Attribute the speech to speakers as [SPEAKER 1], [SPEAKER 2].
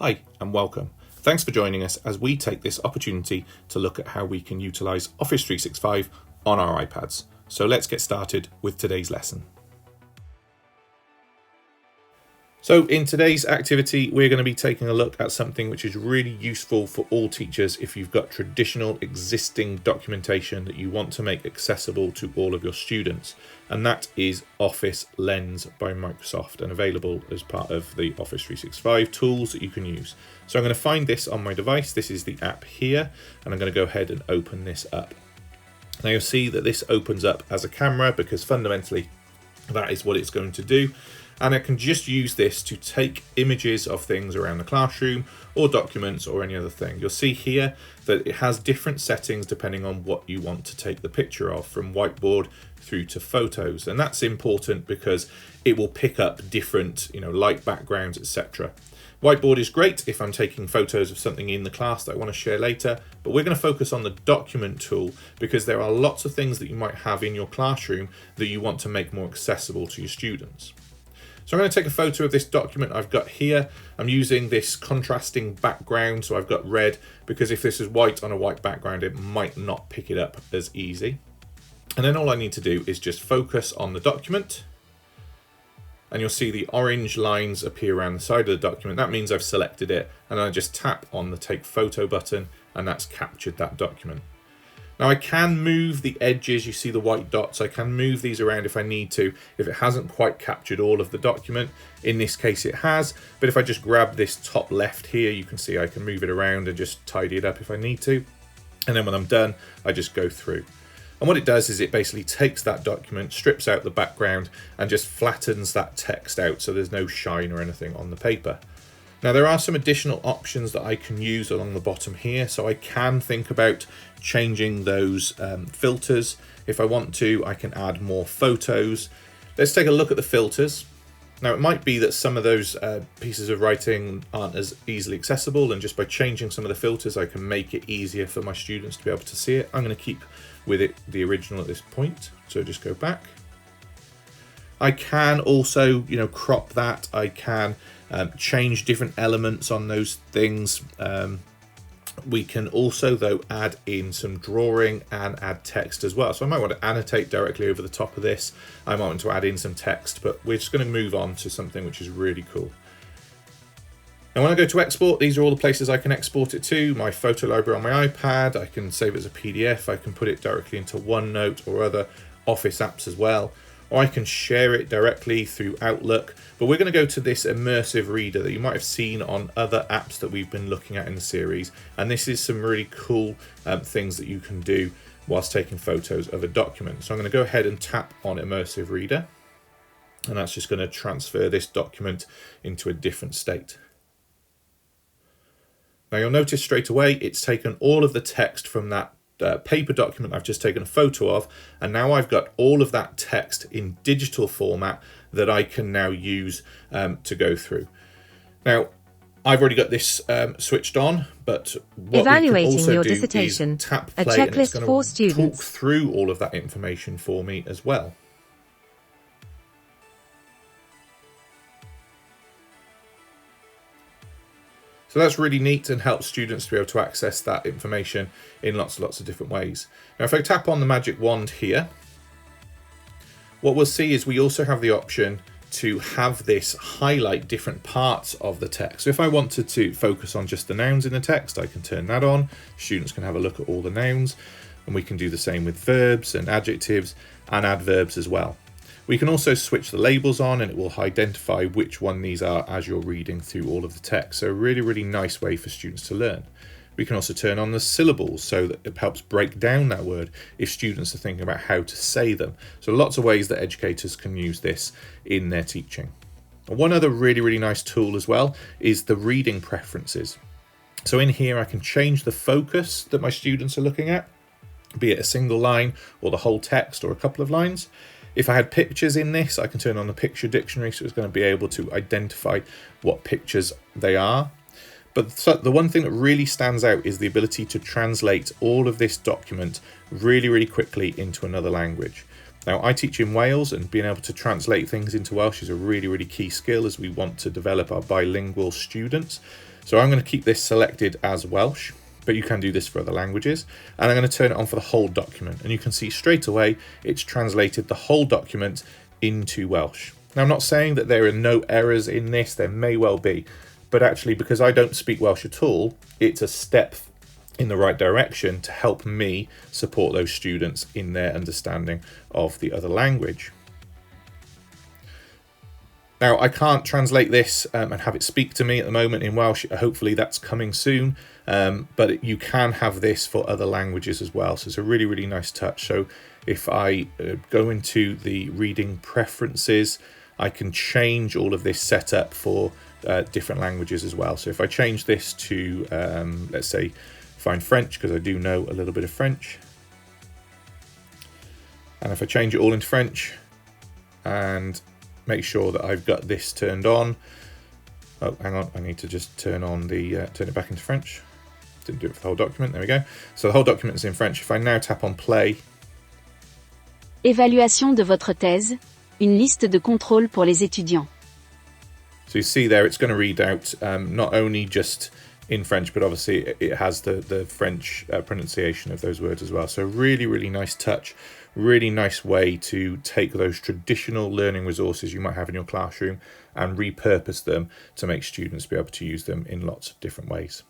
[SPEAKER 1] Hi and welcome. Thanks for joining us as we take this opportunity to look at how we can utilise Office 365 on our iPads. So let's get started with today's lesson. So in today's activity, we're going to be taking a look at something which is really useful for all teachers if you've got traditional existing documentation that you want to make accessible to all of your students. And that is Office Lens by Microsoft and available as part of the Office 365 tools that you can use. So I'm going to find this on my device. This is the app here, and I'm going to go ahead and open this up. Now you'll see that this opens up as a camera because fundamentally that is what it's going to do. And I can just use this to take images of things around the classroom or documents or any other thing. You'll see here that it has different settings depending on what you want to take the picture of, from whiteboard through to photos. And that's important because it will pick up different, light backgrounds, etc. Whiteboard is great if I'm taking photos of something in the class that I want to share later, but we're going to focus on the document tool because there are lots of things that you might have in your classroom that you want to make more accessible to your students. So I'm going to take a photo of this document I've got here. I'm using this contrasting background, so I've got red, because if this is white on a white background, it might not pick it up as easy. And then all I need to do is just focus on the document. And you'll see the orange lines appear around the side of the document. That means I've selected it, and I just tap on the Take Photo button, and that's captured that document. Now I can move the edges, you see the white dots, I can move these around if I need to, if it hasn't quite captured all of the document. In this case it has, but if I just grab this top left here, you can see I can move it around and just tidy it up if I need to. And then when I'm done, I just go through. And what it does is it basically takes that document, strips out the background, and just flattens that text out so there's no shine or anything on the paper. Now there are some additional options that I can use along the bottom here, so I can think about changing those filters. If I want to, I can add more photos. Let's take a look at the filters. Now it might be that some of those pieces of writing aren't as easily accessible, and just by changing some of the filters I can make it easier for my students to be able to see it. I'm going to keep with it the original at this point, so just go back. I can also crop that. I can change different elements on those things. We can also though add in some drawing and add text as well. So I might want to annotate directly over the top of this. I might want to add in some text, but we're just going to move on to something which is really cool. Now when I go to export, these are all the places I can export it to. My photo library on my iPad, I can save it as a PDF, I can put it directly into OneNote or other Office apps as well. Or I can share it directly through Outlook, but we're going to go to this Immersive Reader that you might have seen on other apps that we've been looking at in the series, and this is some really cool things that you can do whilst taking photos of a document. So I'm going to go ahead and tap on Immersive Reader, and that's just going to transfer this document into a different state. Now you'll notice straight away it's taken all of the text from that paper document I've just taken a photo of, and now I've got all of that text in digital format that I can now use to go through. Now I've already got this switched on, but what
[SPEAKER 2] Evaluating
[SPEAKER 1] we can also
[SPEAKER 2] your
[SPEAKER 1] do
[SPEAKER 2] dissertation,
[SPEAKER 1] is tap
[SPEAKER 2] a
[SPEAKER 1] play, and it's
[SPEAKER 2] checklist
[SPEAKER 1] going
[SPEAKER 2] for
[SPEAKER 1] to
[SPEAKER 2] students.
[SPEAKER 1] talk through all of that information for me as well. So that's really neat and helps students to be able to access that information in lots and lots of different ways. Now if I tap on the magic wand here, what we'll see is we also have the option to have this highlight different parts of the text. So if I wanted to focus on just the nouns in the text, I can turn that on. Students can have a look at all the nouns, and we can do the same with verbs and adjectives and adverbs as well. We can also switch the labels on, and it will identify which one these are as you're reading through all of the text. So a really, really nice way for students to learn. We can also turn on the syllables so that it helps break down that word if students are thinking about how to say them. So lots of ways that educators can use this in their teaching. And one other really, really nice tool as well is the reading preferences. So in here I can change the focus that my students are looking at, be it a single line or the whole text or a couple of lines. If I had pictures in this, I can turn on the picture dictionary, so it's going to be able to identify what pictures they are. But the one thing that really stands out is the ability to translate all of this document really, really quickly into another language. Now, I teach in Wales, and being able to translate things into Welsh is a really, really key skill as we want to develop our bilingual students. So I'm going to keep this selected as Welsh, but you can do this for other languages. And I'm going to turn it on for the whole document. And you can see straight away, it's translated the whole document into Welsh. Now, I'm not saying that there are no errors in this, there may well be, but actually because I don't speak Welsh at all, it's a step in the right direction to help me support those students in their understanding of the other language. Now, I can't translate this and have it speak to me at the moment in Welsh. Hopefully that's coming soon, but you can have this for other languages as well. So it's a really, really nice touch. So if I go into the reading preferences, I can change all of this setup for different languages as well. So if I change this to, let's say, find French, because I do know a little bit of French. And if I change it all into French and make sure that I've got this turned on. Oh, hang on, I need to just turn it back into French. Didn't do it for the whole document, there we go. So the whole document is in French. If I now tap on play.
[SPEAKER 2] Évaluation de votre thèse, une liste de contrôle pour les étudiants.
[SPEAKER 1] So you see there, it's going to read out not only just in French, but obviously it has the French pronunciation of those words as well. So really, really nice touch, really nice way to take those traditional learning resources you might have in your classroom and repurpose them to make students be able to use them in lots of different ways.